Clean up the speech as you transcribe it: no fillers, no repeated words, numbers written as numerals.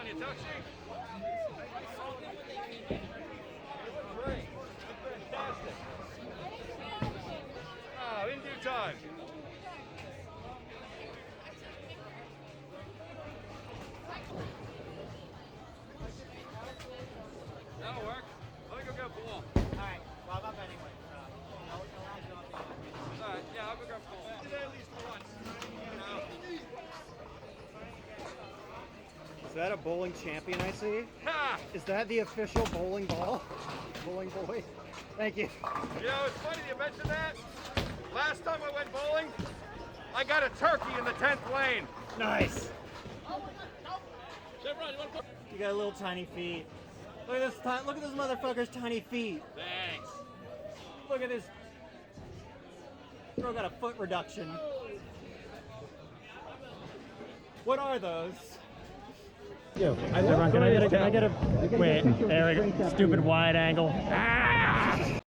you, Tuxie. Great. Fantastic. Oh, in due time. That'll work. Let me go get a ball. Alright, well, I'm up anyway. Alright, yeah, I'll go grab a ball. Today at least once. Is that a bowling champion I see? Ha! Is that the official bowling ball? Bowling boy? Thank you. You know, it's funny you mentioned that. Last time I went bowling, I got a turkey in the 10th lane. Nice. Chevron, you want to put... You got little tiny feet. Look at this. Look at this motherfucker's tiny feet. Thanks. Look at this. Bro got a foot reduction. What are those? Yo, can I get a wait, there we go. Stupid wide angle. Ah!